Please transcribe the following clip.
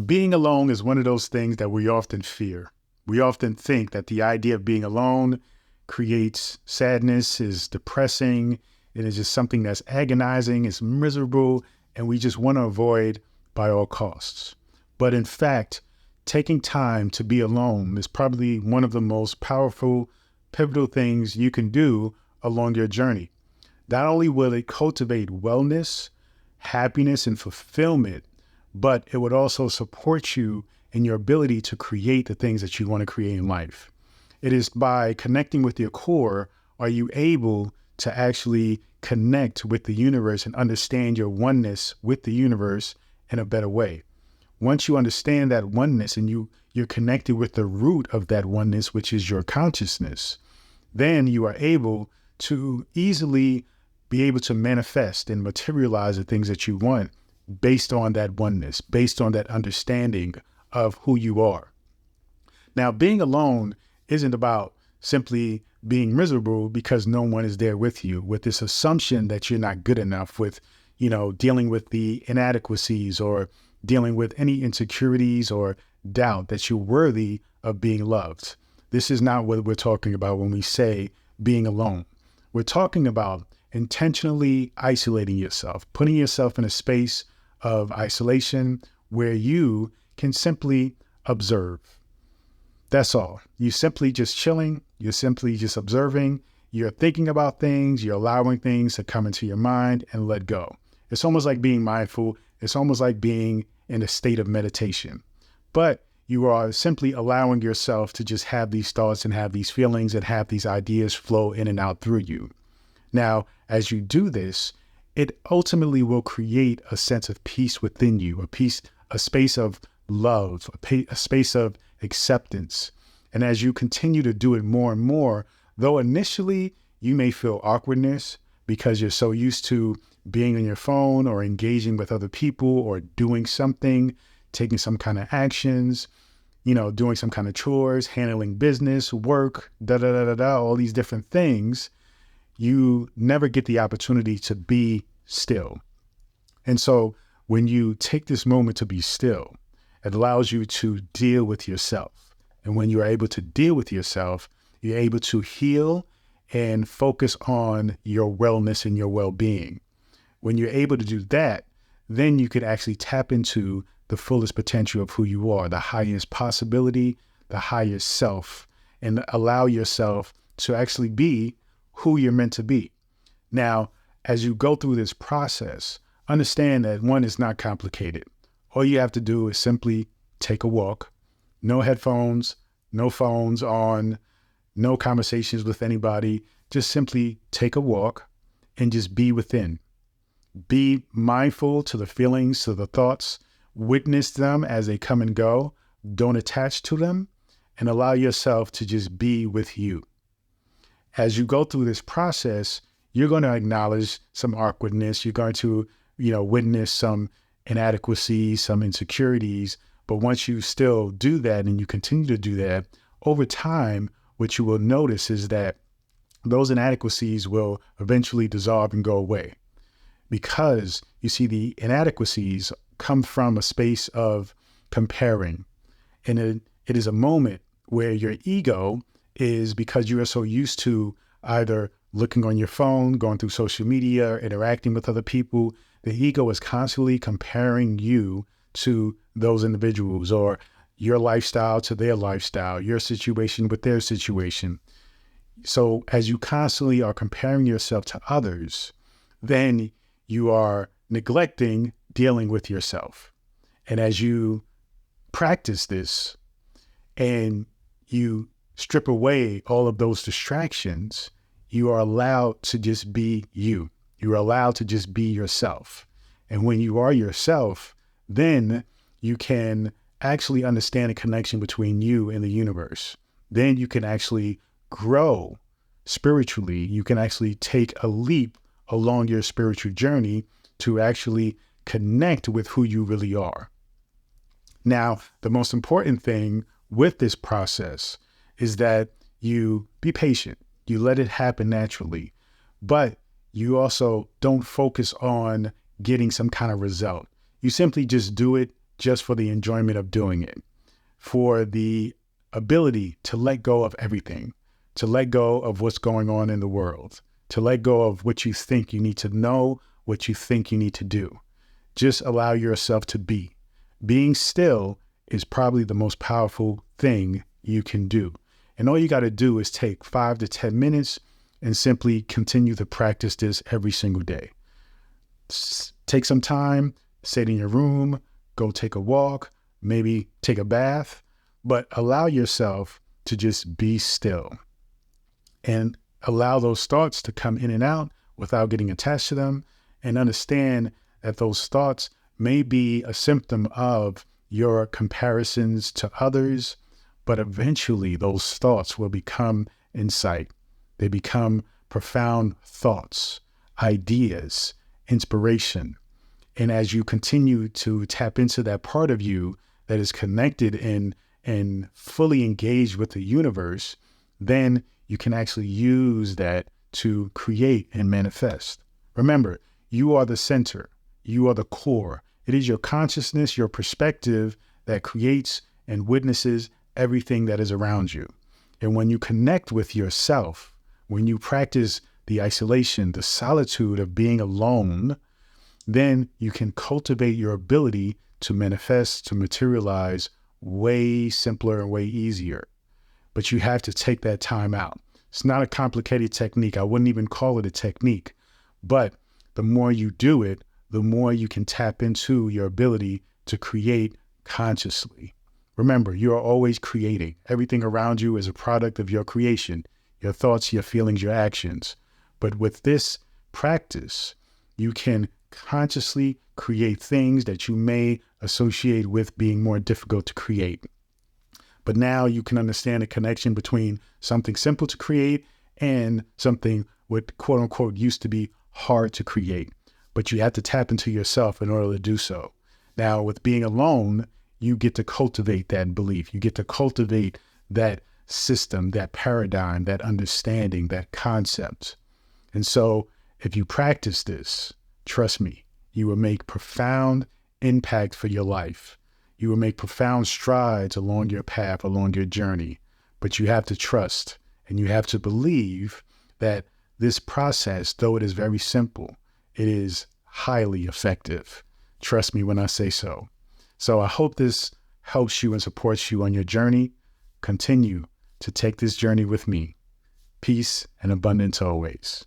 Being alone is one of those things that we often fear. We often think that the idea of being alone creates sadness, is depressing, it is just something that's agonizing, it's miserable, and we just want to avoid by all costs. But in fact, taking time to be alone is probably one of the most powerful, pivotal things you can do along your journey. Not only will it cultivate wellness, happiness, and fulfillment, but it would also support you in your ability to create the things that you want to create in life. It is by connecting with your core, are you able to actually connect with the universe and understand your oneness with the universe in a better way. Once you understand that oneness and you're connected with the root of that oneness, which is your consciousness, then you are able to easily be able to manifest and materialize the things that you want based on that oneness, based on that understanding of who you are. Now, being alone isn't about simply being miserable because no one is there with you, with this assumption that you're not good enough, with, dealing with the inadequacies or dealing with any insecurities or doubt that you're worthy of being loved. This is not what we're talking about when we say being alone. We're talking about intentionally isolating yourself, putting yourself in a space of isolation where you can simply observe. That's all. You're simply just chilling. You're simply just observing. You're thinking about things. You're allowing things to come into your mind and let go. It's almost like being mindful. It's almost like being in a state of meditation. But you are simply allowing yourself to just have these thoughts and have these feelings and have these ideas flow in and out through you. Now, as you do this, it ultimately will create a sense of peace within you, a space of love, a space of acceptance. And as you continue to do it more and more, though initially you may feel awkwardness because you're so used to being on your phone or engaging with other people or doing something, taking some kind of actions, doing some kind of chores, handling business, work, all these different things, you never get the opportunity to be still. And so when you take this moment to be still, it allows you to deal with yourself. And when you're able to deal with yourself, you're able to heal and focus on your wellness and your well-being. When you're able to do that, then you can actually tap into the fullest potential of who you are, the highest possibility, the highest self, and allow yourself to actually be who you're meant to be. Now, as you go through this process, understand that one is not complicated. All you have to do is simply take a walk, no headphones, no phones on, no conversations with anybody. Just simply take a walk and just be within. Be mindful to the feelings, to the thoughts, witness them as they come and go. Don't attach to them and allow yourself to just be with you. As you go through this process, you're going to acknowledge some awkwardness. You're going to, witness some inadequacies, some insecurities. But once you still do that and you continue to do that, over time, what you will notice is that those inadequacies will eventually dissolve and go away. Because you see, the inadequacies come from a space of comparing. And it is a moment where your ego is, because you are so used to either looking on your phone, going through social media, interacting with other people, the ego is constantly comparing you to those individuals, or your lifestyle to their lifestyle, your situation with their situation. So as you constantly are comparing yourself to others, then you are neglecting dealing with yourself. And as you practice this and you strip away all of those distractions, you are allowed to just be you. You are allowed to just be yourself. And when you are yourself, then you can actually understand a connection between you and the universe. Then you can actually grow spiritually. You can actually take a leap along your spiritual journey to actually connect with who you really are. Now, the most important thing with this process is that you be patient. You let it happen naturally, but you also don't focus on getting some kind of result. You simply just do it just for the enjoyment of doing it, for the ability to let go of everything, to let go of what's going on in the world, to let go of what you think you need to know, what you think you need to do. Just allow yourself to be. Being still is probably the most powerful thing you can do. And all you got to do is take 5 to 10 minutes and simply continue to practice this every single day. Take some time, sit in your room, go take a walk, maybe take a bath, but allow yourself to just be still and allow those thoughts to come in and out without getting attached to them, and understand that those thoughts may be a symptom of your comparisons to others, but eventually those thoughts will become insight. They become profound thoughts, ideas, inspiration. And as you continue to tap into that part of you that is connected and fully engaged with the universe, then you can actually use that to create and manifest. Remember, you are the center. You are the core. It is your consciousness, your perspective that creates and witnesses everything that is around you. And when you connect with yourself, when you practice the isolation, the solitude of being alone, then you can cultivate your ability to manifest, to materialize way simpler and way easier. But you have to take that time out. It's not a complicated technique. I wouldn't even call it a technique. But the more you do it, the more you can tap into your ability to create consciously. Remember, you are always creating. Everything around you is a product of your creation, your thoughts, your feelings, your actions. But with this practice, you can consciously create things that you may associate with being more difficult to create. But now you can understand the connection between something simple to create and something what quote unquote used to be hard to create. But you have to tap into yourself in order to do so. Now, with being alone, you get to cultivate that belief. You get to cultivate that system, that paradigm, that understanding, that concept. And so if you practice this, trust me, you will make profound impact for your life. You will make profound strides along your path, along your journey. But you have to trust and you have to believe that this process, though it is very simple, it is highly effective. Trust me when I say so. So I hope this helps you and supports you on your journey. Continue to take this journey with me. Peace and abundance always.